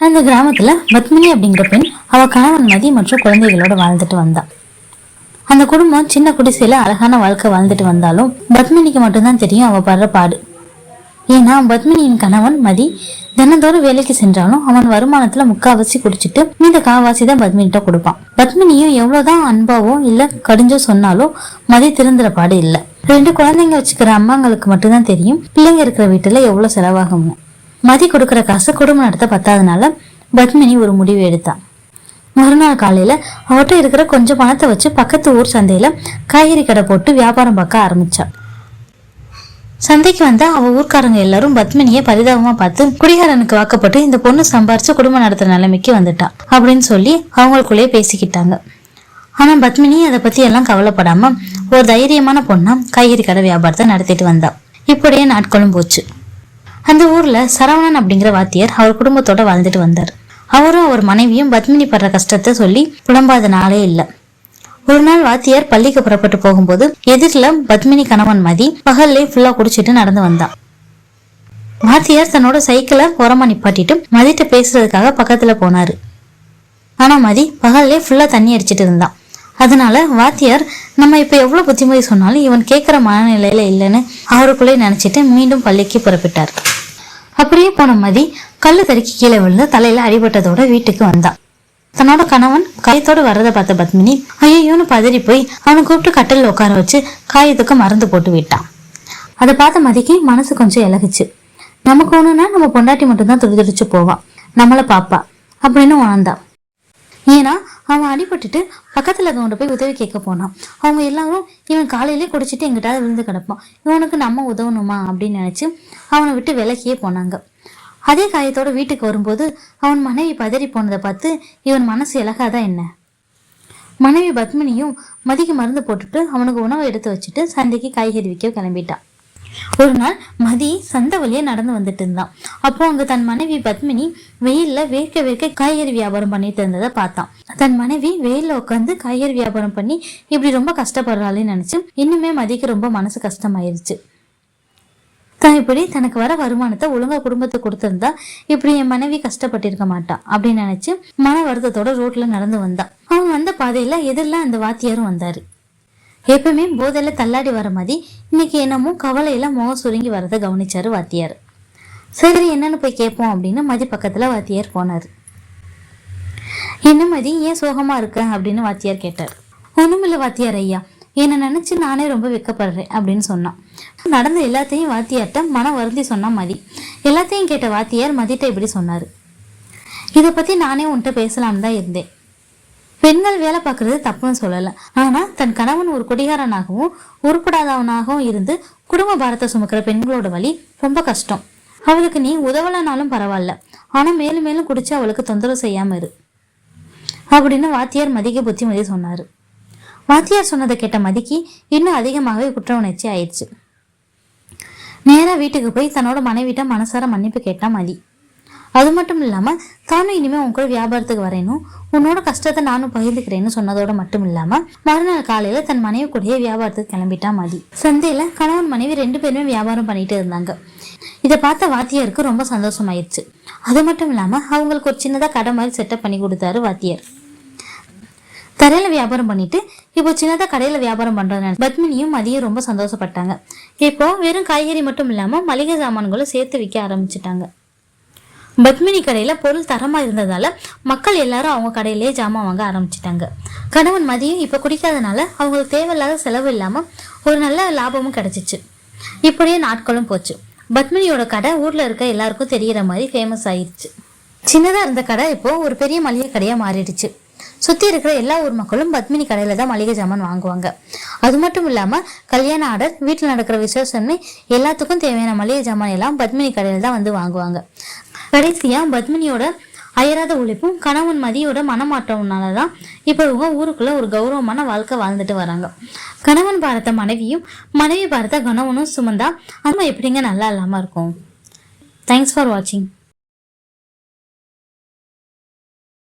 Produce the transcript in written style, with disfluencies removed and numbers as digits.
அந்த கிராமத்துல பத்மினி அப்படிங்கிற பெண் அவ கணவன் மதி மற்றும் குழந்தைகளோட வாழ்ந்துட்டு வந்தா. அந்த குடும்பம் சின்ன குடிசையில அழகான வாழ்க்கை வாழ்ந்துட்டு வந்தாலும் பத்மினிக்கு மட்டும்தான் தெரியும் அவ படுற பாடு. ஏன்னா பத்மினியின் கணவன் மதி தினந்தோறும் வேலைக்கு சென்றாலும் அவன் வருமானத்துல முக்காவாசி குடிச்சிட்டு மீத காவாசி தான் பத்மினிட்ட கொடுப்பான். பத்மினியும் எவ்வளவுதான் அன்பாவோ இல்ல கடிஞ்சோ சொன்னாலும் மதி திருந்துற பாடு இல்ல. 2 குழந்தைங்க வச்சுக்கிற அம்மாங்களுக்கு மட்டும்தான் தெரியும் பிள்ளைங்க இருக்கிற வீட்டுல எவ்வளவு செலவாகும். மதி கொடுக்கற காசு குடும்பம் நடத்த பத்தாதனால பத்மினி ஒரு முடிவு எடுத்தான். மறுநாள் காலையில அவட்ட இருக்கிற கொஞ்சம் பணத்தை வச்சு பக்கத்து ஊர் சந்தையில காய்கறி கடை போட்டு வியாபாரம் பார்க்க ஆரம்பிச்சா. சந்தைக்கு வந்த அவ ஊர்க்காரங்க எல்லாரும் பத்மினிய பரிதாபமா பார்த்து குடிகாரனுக்கு வாக்கப்பட்டு இந்த பொண்ணு சம்பாரிச்சு குடும்பம் நடத்துற நிலைமைக்கு வந்துட்டா அப்படின்னு சொல்லி அவங்களுக்குள்ளேயே பேசிக்கிட்டாங்க. ஆனா பத்மினி அதை பத்தி எல்லாம் கவலைப்படாம ஒரு தைரியமான பொண்ணா காய்கறி கடை வியாபாரத்தை நடத்திட்டு வந்தா. இப்படியே நாட்களும் போச்சு. அந்த ஊர்ல சரவணன் அப்படிங்கிற வாத்தியார் அவர் குடும்பத்தோட வாழ்ந்துட்டு வந்தார். அவரும் அவர் மனைவியும் பத்மினி படுற கஷ்டத்தை சொல்லி புலம்பாத நாளே இல்ல. ஒரு நாள் வாத்தியார் பள்ளிக்கு புறப்பட்டு போகும்போது எதிரில பத்மினி கணவன் மதி பகல்லே ஃபுல்லா குடிச்சிட்டு நடந்து வந்தான். வாத்தியார் தன்னோட சைக்கிளை ஓரமா நிப்பாட்டிட்டு மதிட்ட பேசுறதுக்காக பக்கத்துல போனாரு. ஆனா மதி பகல்லே ஃபுல்லா தண்ணி அடிச்சிட்டு இருந்தான். அதனால வாத்தியார் நம்ம இப்ப எவ்வளவு புத்திமதி சொன்னாலும் இவன் கேட்கிற மனநிலையில இல்லைன்னு அவருக்குள்ளே நினைச்சிட்டு மீண்டும் பள்ளிக்கு புறப்பட்டார். அப்படியே போன மதி கல்லு தடுக்கி கீழே விழுந்து தலையில அடிபட்டதோட வீட்டுக்கு வந்தான். தன்னோட கணவன் காயத்தோட வர்றதை பார்த்த பத்மினி ஐயோன்னு பதறி போய் அவனை கூப்பிட்டு கட்டில உட்கார வச்சு காயத்துக்கு மருந்து போட்டு விட்டான். அதை பார்த்த மதிக்கு மனசு கொஞ்சம் இலகுச்சு. நமக்கு ஒண்ணுன்னா நம்ம பொண்டாட்டி மட்டும்தான் துடிதுடிச்சு போவான், நம்மள பாப்பா அப்படின்னு உணர்ந்தான். ஏன்னா அவன் அடிபட்டுட்டு பக்கத்துல இருக்கவங்க போய் உதவி கேட்க போனான். அவங்க எல்லாரும் இவன் காலையிலே குடிச்சிட்டு எங்கிட்டாவது விழுந்து கிடப்பான், இவனுக்கு நம்ம உதவணுமா அப்படின்னு நினைச்சு அவனை விட்டு விலக்கியே போனாங்க. அதே காயத்தோட வீட்டுக்கு வரும்போது அவன் மனைவி பதறி போனதை பார்த்து இவன் மனசு இலகாதான் என்ன. மனைவி பத்மினியும் மதிக்கு மருந்து போட்டுட்டு அவனுக்கு உணவை எடுத்து வச்சுட்டு சந்தைக்கு காய்கறி விற்க கிளம்பிட்டான். ஒரு நாள் மதி சந்தை வழியா நடந்து வந்துட்டு இருந்தான். அப்போ அங்க தன் மனைவி பத்மினி வெயில்ல வேர்க்க வேர்க்க காய்கறி வியாபாரம் பண்ணிட்டு இருந்ததை பார்த்தான். தன் மனைவி வெயில்ல உட்காந்து காய்கறி வியாபாரம் பண்ணி இப்படி ரொம்ப கஷ்டப்படுறாளேன்னு நினைச்சு இன்னுமே மதிக்கு ரொம்ப மனசு கஷ்டமாயிருச்சு. தான் இப்படி தனக்கு வர வருமானத்தை ஒழுங்கா குடும்பத்தை கொடுத்திருந்தா இப்படி என் மனைவி கஷ்டப்பட்டிருக்க மாட்டான் அப்படின்னு நினைச்சு மன வருத்தத்தோட ரோட்ல நடந்து வந்தான். அவன் வந்த பாதையில எதிரில அந்த வாத்தியாரும் வந்தாரு. எப்பவுமே போதையில தள்ளாடி வர மாதிரி இன்னைக்கு என்னமோ கவலையில முகம் சுருங்கி வரதை கவனிச்சாரு வாத்தியார். சரி என்னன்னு போய் கேட்போம் அப்படின்னு மதி பக்கத்துல வாத்தியார் போனாரு. என்ன மதி ஏன் சோகமா இருக்க அப்படின்னு வாத்தியார் கேட்டார். ஒண்ணுமில்ல வாத்தியார் ஐயா, என்னை நினைச்சு நானே ரொம்ப வெக்கப்படுறேன் அப்படின்னு சொன்னான். நடந்த எல்லாத்தையும் வாத்தியார்ட்ட மன வருந்தி சொன்னா மதி. எல்லாத்தையும் கேட்ட வாத்தியார் மதிட்ட இப்படி சொன்னாரு. இதை பத்தி நானே உன்கிட்ட பேசலாம்னு தான் இருந்தேன். பெண்கள் வேலை பார்க்கறது தப்புன்னு சொல்லல, ஆனா தன் கணவன் ஒரு குடிகாரனாகவும் உருப்படாதவனாகவும் இருந்து குடும்ப பாரத்தை சுமக்கிற பெண்களோட வழி ரொம்ப கஷ்டம். அவளுக்கு நீ உதவலனாலும் பரவாயில்ல, ஆனா மேலும் மேலும் குடிச்சு அவளுக்கு தொந்தரவு செய்யாம இரு அப்படின்னு வாத்தியார் மதிக்கு புத்திமதி சொன்னாரு. வாத்தியார் சொன்னதை கேட்ட மதிக்கு இன்னும் அதிகமாகவே குற்ற உணர்ச்சி ஆயிடுச்சு. நேரா வீட்டுக்கு போய் தன்னோட மனைவிட்ட மனசார மன்னிப்பு கேட்டா மதி. அது மட்டும் இல்லாம தானும் இனிமே உன் கூட வியாபாரத்துக்கு வரேனும் உன்னோட கஷ்டத்தை நானும் பகிர்ந்துக்கிறேன்னு சொன்னதோட மட்டும் இல்லாம மறுநாள் காலையில தன் மனைவி கூடயே வியாபாரத்துக்கு கிளம்பிட்டா மதி. சந்தையில கணவன் மனைவி 2 பேருமே வியாபாரம் பண்ணிட்டு இருந்தாங்க. இதை பார்த்த வாத்தியாருக்கு ரொம்ப சந்தோஷமாயிருச்சு. அது மட்டும் இல்லாம அவங்களுக்கு ஒரு சின்னதா கடை மாதிரி செட்டப் பண்ணி கொடுத்தாரு வாத்தியார். தரையில வியாபாரம் பண்ணிட்டு இப்போ சின்னதா கடையில வியாபாரம் பண்றதுனால பத்மினியும் மதியும் ரொம்ப சந்தோஷப்பட்டாங்க. இப்போ வெறும் காய்கறி மட்டும் இல்லாம மளிகை சாமான்களும் சேர்த்து விற்க ஆரம்பிச்சுட்டாங்க. பத்மினி கடையில பொருள் தரமா இருந்ததால மக்கள் எல்லாரும் அவங்க கடையிலேயே ஜாமான் வாங்க ஆரம்பிச்சுட்டாங்க. கணவன் மதியம் இப்ப குடிக்காதனால அவங்களுக்கு தேவையில்லாத செலவு இல்லாம ஒரு நல்ல லாபமும் கிடைச்சிச்சு. இப்படியே நாட்களும் போச்சு. பத்மினியோட கடை ஊர்ல இருக்க எல்லாருக்கும் தெரியற மாதிரி ஃபேமஸ் ஆயிடுச்சு. சின்னதா இருந்த கடை இப்போ ஒரு பெரிய மளிகை கடையா மாறிடுச்சு. சுத்தி இருக்கிற எல்லா ஊர் மக்களும் பத்மினி கடையில தான் மளிகை சாமான் வாங்குவாங்க. அது மட்டும் இல்லாம கல்யாண ஆர்டர், வீட்டுல நடக்கிற விசேஷம்னு எல்லாத்துக்கும் தேவையான மளிகை சாமான் எல்லாம் பத்மினி கடையில தான் வந்து வாங்குவாங்க. கடைசியா பத்மினியோட அயராத உழைப்பும் கணவன் மதியோட மனமாற்றம்னாலதான் இப்ப இவங்க ஊருக்குள்ள ஒரு கௌரவமான வாழ்க்கை வாழ்ந்துட்டு வராங்க. கணவன் பார்த்த மனைவியும் மனைவி பார்த்த கணவனும் சுமந்தா அம்மா எப்படிங்க நல்லா இல்லாம இருக்கும். தேங்க்ஸ் ஃபார் வாட்சிங்.